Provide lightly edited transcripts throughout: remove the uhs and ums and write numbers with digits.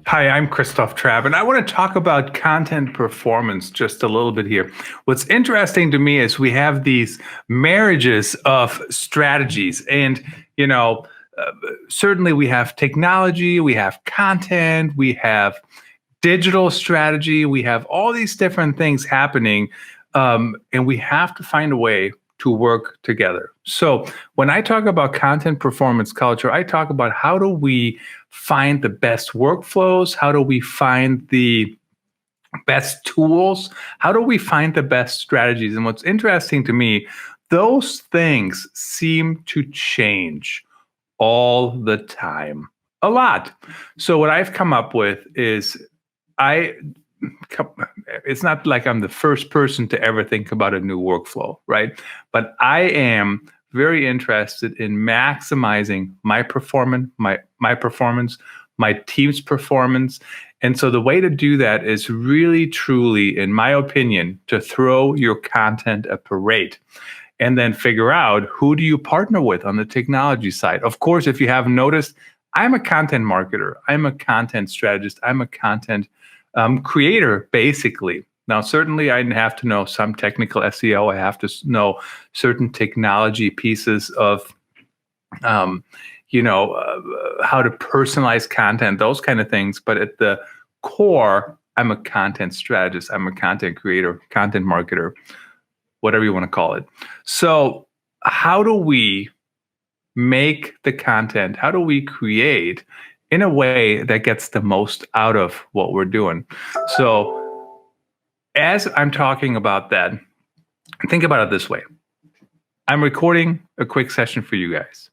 Hi, I'm Christoph Trappe, and I want to talk about content performance just a little bit here. What's interesting to me is we have these marriages of strategies, and you know, uh, certainly we have technology, we have content, we have digital strategy, we have all these different things happening, and we have to find a way to work together. So when I talk about content performance culture, I talk about how do we find the best workflows? How do we find the best tools? How do we find the best strategies? And what's interesting to me, those things seem to change all the time, a lot. So what I've come up with is I it's not like I'm the first person to ever think about a new workflow, right? But I am very interested in maximizing my performance, my team's performance. And so the way to do that is really, truly, in my opinion, to throw your content a parade and then figure out who do you partner with on the technology side. Of course, if you haven't noticed, I'm a content marketer. I'm a content strategist. I'm a content creator, basically. Now, certainly, I have to know some technical SEO. I have to know certain technology pieces of, how to personalize content, those kind of things. But at the core, I'm a content strategist. I'm a content creator, content marketer, whatever you want to call it. So, how do we make the content? How do we create in a way that gets the most out of what we're doing? So as I'm talking about that, think about it this way. I'm recording a quick session for you guys.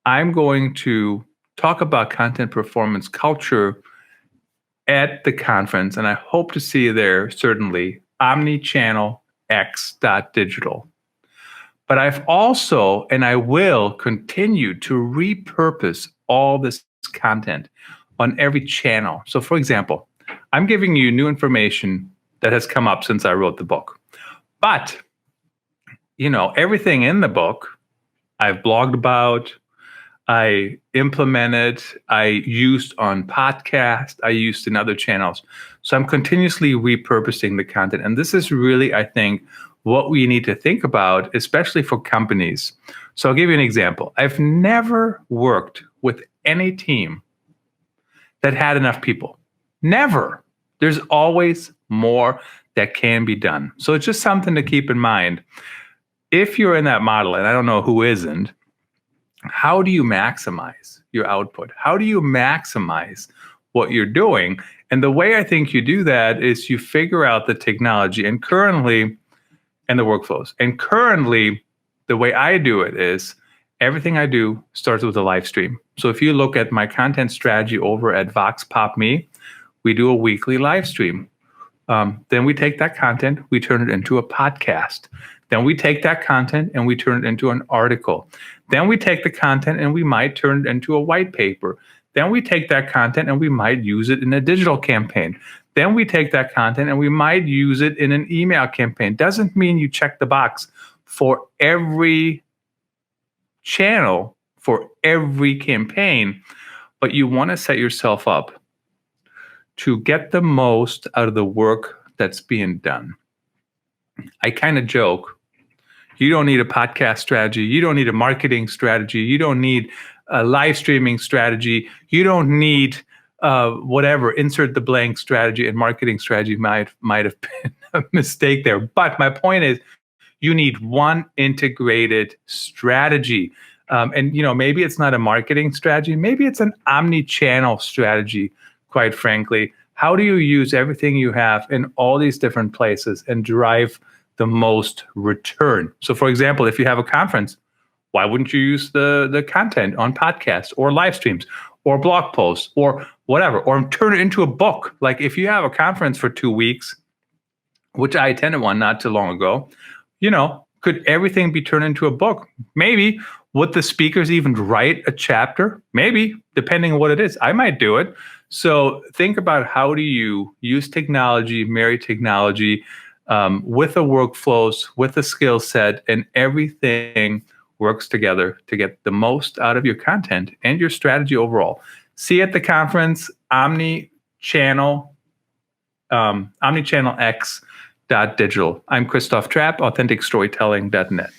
I'm going to talk about content performance culture at the conference, and I hope to see you there, certainly, omnichannel.x.digital. But I've also, and I will continue to repurpose all this content on every channel. So for example, I'm giving you new information that has come up since I wrote the book. But, everything in the book, I've blogged about, I implemented, I used on podcast, I used in other channels. So I'm continuously repurposing the content. And this is really, I think, what we need to think about, especially for companies. So I'll give you an example. I've never worked with any team that had enough people. Never. There's always more that can be done. So it's just something to keep in mind. If you're in that model, and I don't know who isn't, how do you maximize your output? How do you maximize what you're doing? And the way I think you do that is you figure out the technology and the workflows. And currently, the way I do it is everything I do starts with a live stream. So if you look at my content strategy over at Vox Pop Me, we do a weekly live stream. Then we take that content, we turn it into a podcast. Then we take that content and we turn it into an article. Then we take the content and we might turn it into a white paper. Then we take that content and we might use it in a digital campaign. Then we take that content and we might use it in an email campaign. Doesn't mean you check the box for every channel, for every campaign, but you want to set yourself up to get the most out of the work that's being done. I kind of joke, you don't need a podcast strategy. You don't need a marketing strategy. You don't need a live streaming strategy. You don't need whatever, insert the blank strategy, and marketing strategy might have been a mistake there. But my point is, you need one integrated strategy. And maybe it's not a marketing strategy. Maybe it's an omni-channel strategy, quite frankly. How do you use everything you have in all these different places and drive the most return? So for example, if you have a conference, why wouldn't you use the content on podcasts or live streams or blog posts or whatever, or turn it into a book? Like if you have a conference for 2 weeks, which I attended one not too long ago, could everything be turned into a book? Maybe. Would the speakers even write a chapter? Maybe, depending on what it is. I might do it. So think about how do you use technology, marry technology with the workflows, with the skill set, and everything works together to get the most out of your content and your strategy overall. See you at the conference, omnichannelx.digital. I'm Christoph Trappe, authenticstorytelling.net.